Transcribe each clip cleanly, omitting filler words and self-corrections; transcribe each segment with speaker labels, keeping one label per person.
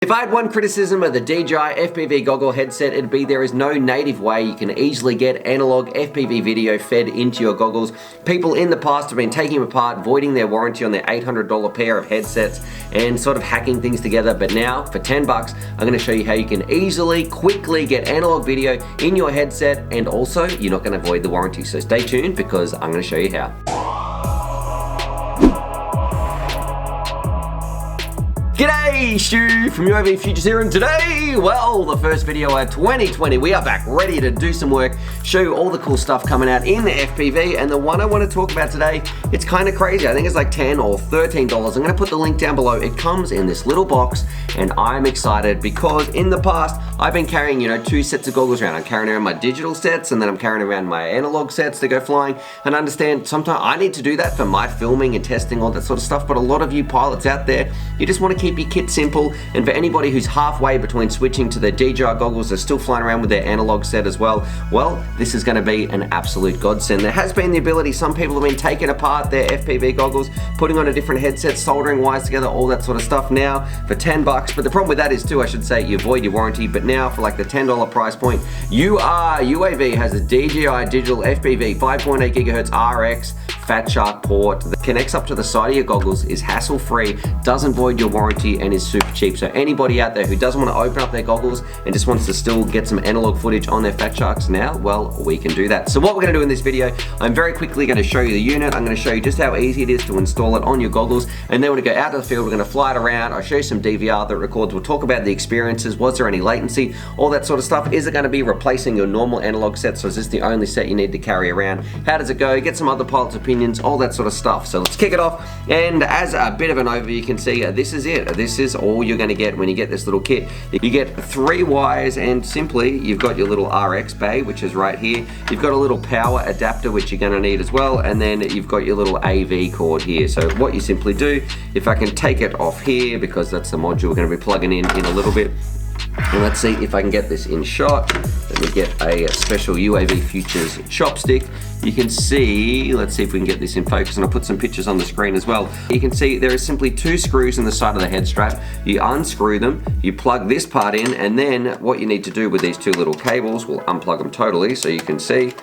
Speaker 1: If I had one criticism of the DJI FPV goggle headset, it'd be there is no native way you can easily get analog FPV video fed into your goggles. People in the past have been taking them apart, voiding their warranty on their $800 pair of headsets and sort of hacking things together. But now, for 10 bucks, I'm gonna show you how you can easily, quickly get analog video in your headset, and also you're not gonna void the warranty. So stay tuned because I'm gonna show you how. G'day, Stu from UAV Futures here, and today, well, the first video of 2020, we are back ready to do some work, show you all the cool stuff coming out in the FPV, and the one I want to talk about today, it's kind of crazy. I think it's like $10 or $13. I'm going to put the link down below. It comes in this little box, and I'm excited because in the past, I've been carrying, two sets of goggles around. I'm carrying around my digital sets, and then I'm carrying around my analog sets to go flying, and I understand sometimes I need to do that for my filming and testing, all that sort of stuff, but a lot of you pilots out there, you just want to keep your kit simple, and for anybody who's halfway between switching to their DJI goggles, they're still flying around with their analog set as well, this is going to be an absolute godsend. There has been the ability, some people have been taking apart their FPV goggles, putting on a different headset, soldering wires together, all that sort of stuff now for 10 bucks, but the problem with that is too, I should say, you void your warranty, but now for like the $10 price point, UAV has a DJI digital FPV 5.8 gigahertz RX Fat Shark port that connects up to the side of your goggles, is hassle-free, doesn't void your warranty, and is super cheap. So anybody out there who doesn't want to open up their goggles and just wants to still get some analog footage on their Fat Sharks now, well, we can do that. So what we're going to do in this video, I'm very quickly going to show you the unit. I'm going to show you just how easy it is to install it on your goggles, and then when we go out to the field, we're going to fly it around. I'll show you some DVR that records. We'll talk about the experiences. Was there any latency? All that sort of stuff. Is it going to be replacing your normal analog set? So is this the only set you need to carry around? How does it go? Get some other pilots' opinions, all that sort of stuff. So let's kick it off, and as a bit of an overview, you can see this is it. This is all you're going to get when you get this little kit. You get 3 wires, and simply you've got your little RX bay, which is right here. You've got a little power adapter, which you're going to need as well, and then you've got your little AV cord here. So what you simply do, if I can take it off here, because that's the module we're going to be plugging in a little bit, and let's see if I can get this in shot. Let me get a special UAV Futures chopstick. You can see, let's see if we can get this in focus, and I'll put some pictures on the screen as well. You can see there is simply 2 screws in the side of the head strap. You unscrew them, you plug this part in, and then what you need to do with these 2 little cables, we'll unplug them totally so you can see.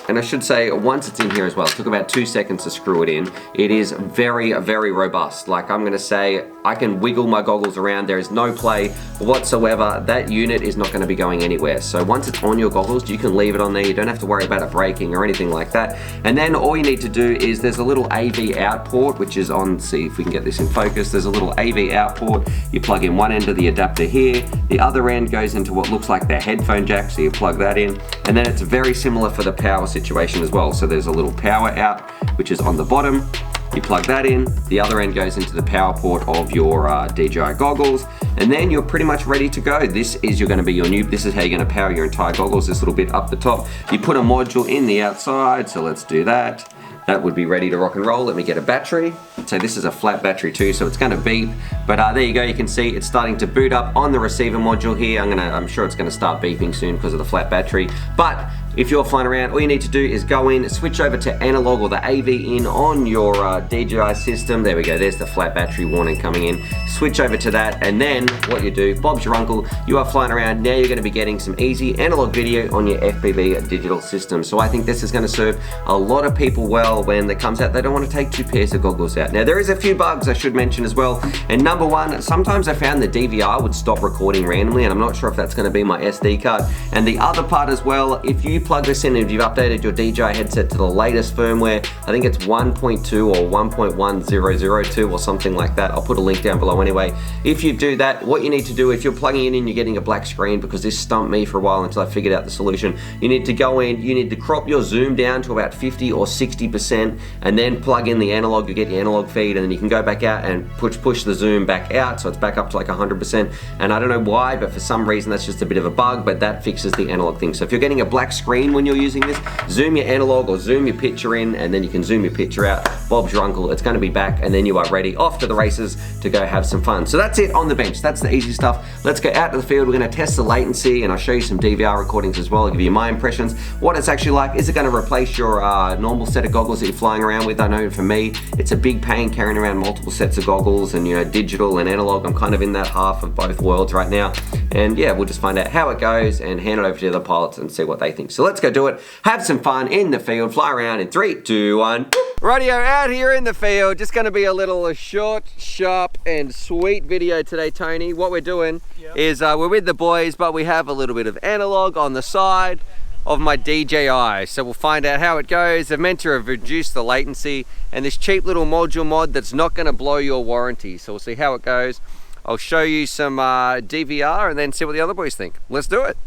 Speaker 1: And I should say, once it's in here as well, it took about 2 seconds to screw it in. It is very, very robust. Like, I'm gonna say, I can wiggle my goggles around. There is no play whatsoever. That unit is not gonna be going anywhere. So once it's on your goggles, you can leave it on there. You don't have to worry about it breaking or anything like that. And then all you need to do is, there's a little AV out port, which is on, see if we can get this in focus. There's a little AV out port. You plug in one end of the adapter here. The other end goes into what looks like the headphone jack, so you plug that in. And then it's very similar for the power situation as well. So there's a little power out, which is on the bottom. You plug that in, the other end goes into the power port of your DJI goggles, and then you're pretty much ready to go. This is going to be your new, this is how you're going to power your entire goggles, this little bit up the top. You put a module in the outside, so let's do that. That would be ready to rock and roll. Let me get a battery. So this is a flat battery too, so it's gonna beep. But there you go, you can see it's starting to boot up on the receiver module here. I'm sure it's gonna start beeping soon because of the flat battery. But if you're flying around, all you need to do is go in, switch over to analog or the AV in on your DJI system. There we go, there's the flat battery warning coming in. Switch over to that, and then what you do, Bob's your uncle, you are flying around. Now you're gonna be getting some easy analog video on your FPV digital system. So I think this is gonna serve a lot of people well when it comes out. They don't want to take 2 pairs of goggles out. Now there is a few bugs I should mention as well. And number one, sometimes I found the DVR would stop recording randomly, and I'm not sure if that's gonna be my SD card. And the other part as well, if you plug this in and if you've updated your DJI headset to the latest firmware, I think it's 1.2 or 1.1002 or something like that. I'll put a link down below anyway. If you do that, what you need to do, if you're plugging it in, you're getting a black screen, because this stumped me for a while until I figured out the solution. You need to go in, you need to crop your zoom down to about 50 or 60%, and then plug in the analog. You get your analog feed, and then you can go back out and push the zoom back out, so it's back up to like 100%. And I don't know why, but for some reason that's just a bit of a bug, but that fixes the analog thing. So if you're getting a black screen screen when you're using this. Zoom your analog or zoom your picture in, and then you can zoom your picture out. Bob's your uncle. It's going to be back, and then you are ready off to the races to go have some fun. So that's it on the bench. That's the easy stuff. Let's go out to the field. We're going to test the latency, and I'll show you some DVR recordings as well. I'll give you my impressions, what it's actually like. Is it going to replace your normal set of goggles that you're flying around with? I know for me, it's a big pain carrying around multiple sets of goggles and, you know, digital and analog. I'm kind of in that half of both worlds right now. And yeah, we'll just find out how it goes and hand it over to the other pilots and see what they think. So let's go do it. Have some fun in the field. Fly around in 3, 2, 1. Radio out here in the field. Just going to be a little short, sharp, and sweet video today, Tony. What we're doing is we're with the boys, but we have a little bit of analog on the side of my DJI. So we'll find out how it goes. They're meant to have reduced the latency, and this cheap little module mod that's not going to blow your warranty. So we'll see how it goes. I'll show you some DVR and then see what the other boys think. Let's do it.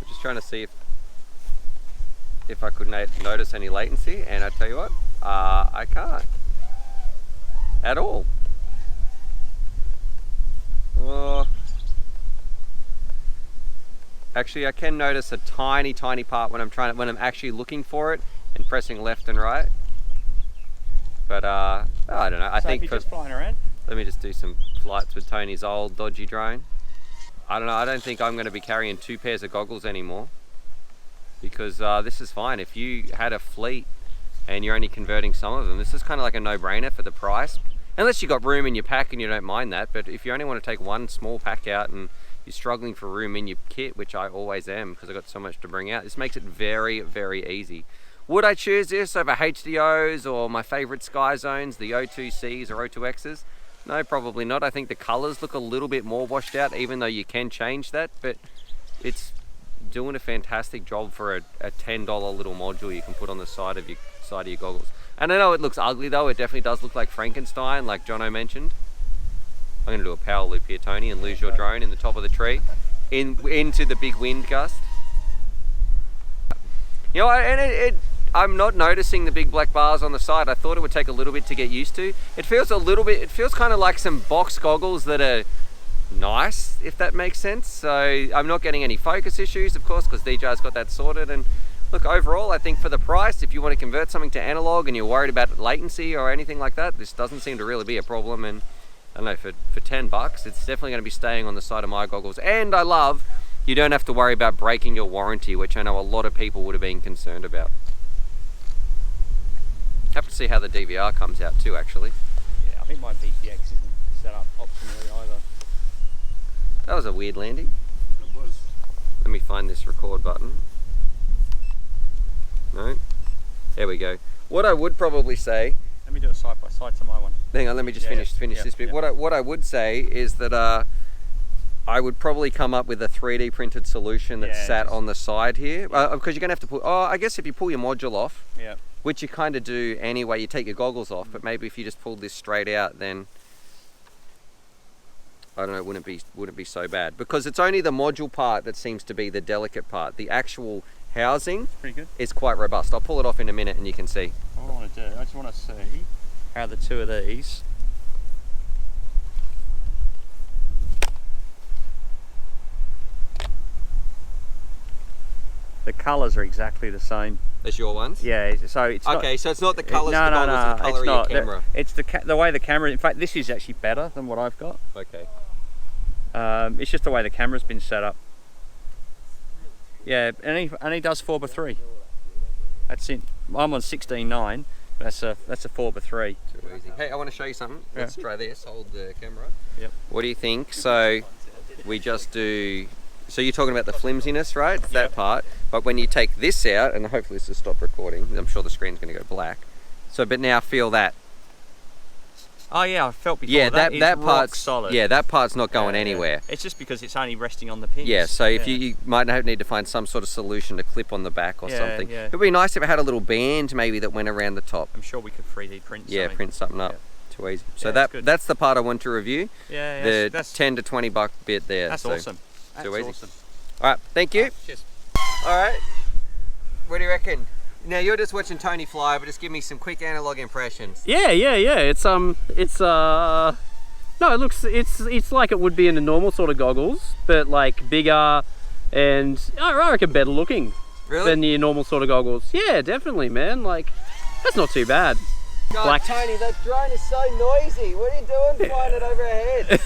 Speaker 1: I'm just trying to see if I could notice any latency, and I tell you what, I can't at all. Actually, I can notice a tiny part when I'm actually looking for it and pressing left and right. But I don't know. I think for
Speaker 2: just flying around.
Speaker 1: Let me just do some flights with Tony's old dodgy drone. I don't know. I don't think I'm going to be carrying 2 pairs of goggles anymore, because this is fine. If you had a fleet and you're only converting some of them, this is kind of like a no-brainer for the price. Unless you got room in your pack and you don't mind that. But if you only want to take one small pack out and you're struggling for room in your kit, which I always am because I've got so much to bring out, this makes it very, very easy. Would I choose this over HDOs or my favorite Sky Zones, the O2Cs or O2Xs? No, probably not. I think the colors look a little bit more washed out, even though you can change that, but it's doing a fantastic job for a $10 little module you can put on the side of your goggles. And I know it looks ugly though. It definitely does look like Frankenstein, like Jono mentioned. I'm going to do a power loop here, Tony, and lose your drone in the top of the tree into the big wind gust. You know, and I'm not noticing the big black bars on the side. I thought it would take a little bit to get used to. It feels kind of like some box goggles that are nice, if that makes sense. So I'm not getting any focus issues, of course, because DJI's got that sorted. And look, overall, I think for the price, if you want to convert something to analog and you're worried about latency or anything like that, this doesn't seem to really be a problem. And I don't know, for 10 bucks, it's definitely going to be staying on the side of my goggles. And I love, you don't have to worry about breaking your warranty, which I know a lot of people would have been concerned about. Have to see how the DVR comes out too, actually.
Speaker 2: Yeah, I think my VTX isn't set up optimally either.
Speaker 1: That was a weird landing.
Speaker 2: It was.
Speaker 1: Let me find this record button. No? There we go. What I would probably say...
Speaker 2: Let me do a side by side to my one.
Speaker 1: Hang on, let me just finish this bit.
Speaker 2: Yeah.
Speaker 1: What I would say is that I would probably come up with a 3D printed solution that sat on the side here. Because you're going to have to put... Oh, I guess if you pull your module off, which you kind of do anyway, you take your goggles off, but maybe if you just pulled this straight out, then... I don't know, it wouldn't be so bad. Because it's only the module part that seems to be the delicate part. The actual housing is quite robust. I'll pull it off in a minute and you can see.
Speaker 2: What I want to do, I just want to see how the two of these the colours are exactly the same.
Speaker 1: As your ones?
Speaker 2: Yeah, so it's not,
Speaker 1: okay, so it's not the colours of the goggles, the colour of your camera.
Speaker 2: It's the way the camera, in fact this is actually better than what I've got.
Speaker 1: Okay.
Speaker 2: It's just the way the camera's been set up. Yeah, and he does 4x3. That's it. I'm on 16.9. That's a 4x3.
Speaker 1: Too easy. Hey, I want to show you something. Let's try this. Hold the camera.
Speaker 2: Yep.
Speaker 1: What do you think? So we just do. So you're talking about the flimsiness, right? That
Speaker 2: Yep.
Speaker 1: part. But when you take this out, and hopefully this will stop recording. I'm sure the screen's going to go black. So, but now feel that.
Speaker 2: Oh yeah, I felt before.
Speaker 1: Yeah, that
Speaker 2: part's
Speaker 1: part's
Speaker 2: solid.
Speaker 1: Yeah, that part's not going anywhere.
Speaker 2: It's just because it's only resting on the pins.
Speaker 1: Yeah, so if you might need to find some sort of solution to clip on the back or something.
Speaker 2: Yeah.
Speaker 1: It would be nice if it had a little band maybe that went around the top.
Speaker 2: I'm sure we could 3D print something.
Speaker 1: Yeah, print something up. Too easy. So
Speaker 2: Yeah,
Speaker 1: that's the part I want to review.
Speaker 2: Yeah,
Speaker 1: The 10 to 20 buck bit there.
Speaker 2: That's
Speaker 1: so
Speaker 2: awesome.
Speaker 1: Too easy.
Speaker 2: Awesome.
Speaker 1: All right, thank you.
Speaker 2: Cheers.
Speaker 1: All right. What do you reckon? Now you're just watching Tony fly, but just give me some quick analog impressions.
Speaker 3: Yeah. It's No, it looks, it's like it would be in the normal sort of goggles, but like bigger and I reckon better looking than your normal sort of goggles. Yeah, definitely, man. Like, that's not too bad.
Speaker 1: God, Tony, that drone is so noisy. What are you doing flying it over our head?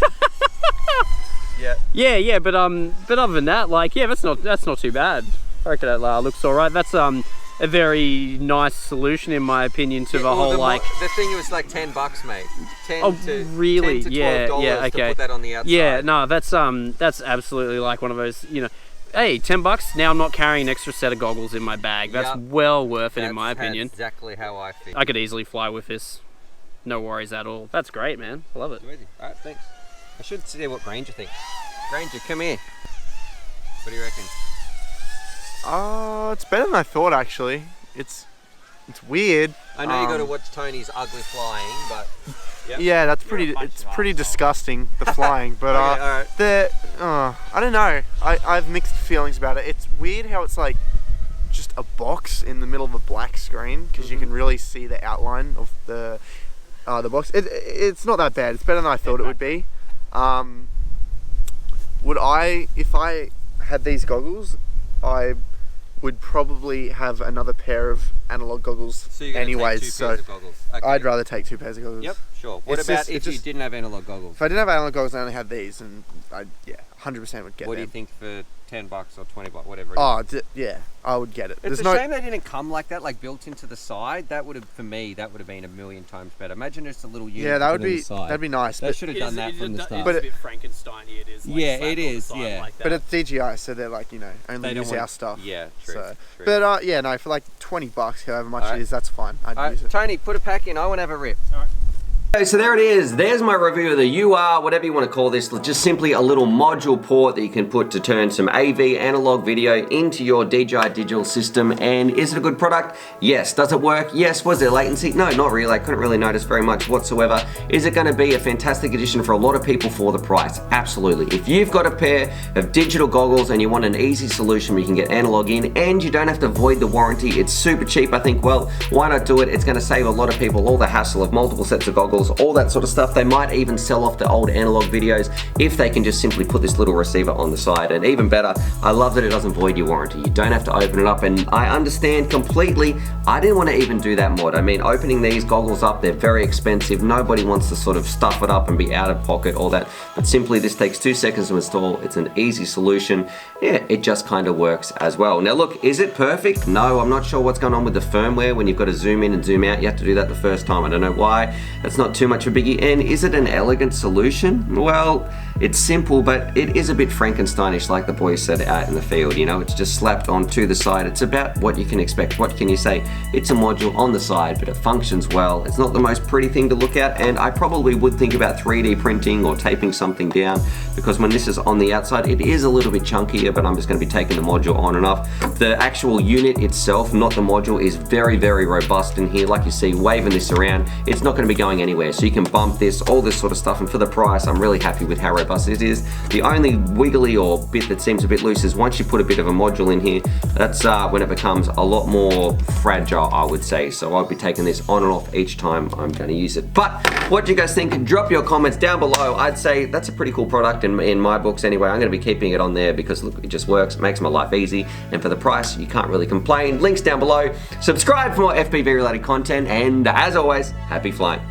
Speaker 3: Yeah, but other than that, like, yeah, that's not too bad. I reckon that looks all right. That's a very nice solution, in my opinion, to the whole like.
Speaker 1: The thing was like $10, mate. 10
Speaker 3: oh,
Speaker 1: to
Speaker 3: really?
Speaker 1: 10 to $12
Speaker 3: yeah, okay.
Speaker 1: to put that on the outside.
Speaker 3: Yeah, no, that's absolutely like one of those, you know. Hey, $10. Now I'm not carrying an extra set of goggles in my bag. That's well worth it, in my opinion.
Speaker 1: That's exactly how I feel.
Speaker 3: I could easily fly with this. No worries at all. That's great, man. I love it.
Speaker 1: All right, thanks. I should see what Granger thinks. Granger, come here. What do you reckon?
Speaker 4: It's better than I thought, actually. It's weird.
Speaker 1: I know you got to watch Tony's ugly flying, but
Speaker 4: yeah, that's pretty. It's pretty disgusting, the flying. But
Speaker 1: okay,
Speaker 4: I don't know. I have mixed feelings about it. It's weird how it's like just a box in the middle of a black screen, because you can really see the outline of the box. It's not that bad. It's better than I thought it would be. Would I, if I had these goggles, I would probably have another pair of analog goggles
Speaker 1: so you're
Speaker 4: anyways.
Speaker 1: Take two pairs of goggles. Okay.
Speaker 4: I'd rather take 2 pairs of goggles.
Speaker 1: Yep, sure. What about if you didn't have analog goggles?
Speaker 4: If I didn't have analog goggles, I only had these, and I 100% would get
Speaker 1: What
Speaker 4: them.
Speaker 1: do you think for $10 or $20, whatever?
Speaker 4: Yeah, I would get it.
Speaker 1: It's a shame they didn't come like that, like built into the side. That would have, for me, that would have been a million times better. Imagine just a little unit.
Speaker 4: Yeah, that'd be nice.
Speaker 1: They should have done that from the start.
Speaker 3: But it's a bit Frankenstein-y. It is. Like,
Speaker 1: yeah, it is. Yeah,
Speaker 3: like that.
Speaker 4: But it's DJI, so they're like, you know, only use our stuff.
Speaker 1: Yeah, true.
Speaker 4: So,
Speaker 1: true.
Speaker 4: But yeah, no, for like $20, however much it is, that's fine. I'd use it.
Speaker 1: Tony, put a pack in. I want to have a rip.
Speaker 3: All right.
Speaker 1: Okay, so there it is. There's my review of the UR, whatever you want to call this. Just simply a little module port that you can put to turn some AV analog video into your DJI digital system. And is it a good product? Yes. Does it work? Yes. Was there latency? No, not really. I couldn't really notice very much whatsoever. Is it going to be a fantastic addition for a lot of people for the price? Absolutely. If you've got a pair of digital goggles and you want an easy solution where you can get analog in and you don't have to void the warranty, it's super cheap. I think, well, why not do it? It's going to save a lot of people all the hassle of multiple sets of goggles, all that sort of stuff. They might even sell off the old analog videos if they can just simply put this little receiver on the side. And even better, I love that it doesn't void your warranty. You don't have to open it up, and I understand completely. I didn't want to even do that mod. I mean, opening these goggles up, they're very expensive. Nobody wants to sort of stuff it up and be out of pocket, all that. But simply this takes 2 seconds to install. It's an easy solution. Yeah, it just kind of works as well. Now look, is it perfect? No, I'm not sure what's going on with the firmware when you've got to zoom in and zoom out. You have to do that the first time. I don't know why. It's not too much of a biggie. And is it an elegant solution? Well, it's simple, but it is a bit Frankensteinish, like the boys said out in the field. You know, it's just slapped onto the side. It's about what you can expect. What can you say? It's a module on the side, but it functions well. It's not the most pretty thing to look at, and I probably would think about 3D printing or taping something down, because when this is on the outside, it is a little bit chunkier, but I'm just going to be taking the module on and off. The actual unit itself, not the module, is very, very robust in here. Like you see, waving this around, it's not going to be going anywhere. So you can bump this, all this sort of stuff, and for the price, I'm really happy with how robust it is. The only wiggly or bit that seems a bit loose is once you put a bit of a module in here, that's when it becomes a lot more fragile, I would say. So I'll be taking this on and off each time I'm going to use it. But what do you guys think? Drop your comments down below. I'd say that's a pretty cool product in my books anyway. I'm going to be keeping it on there because look, it just works, it makes my life easy, and for the price, you can't really complain. Links down below. Subscribe for more FPV related content, and as always, happy flying.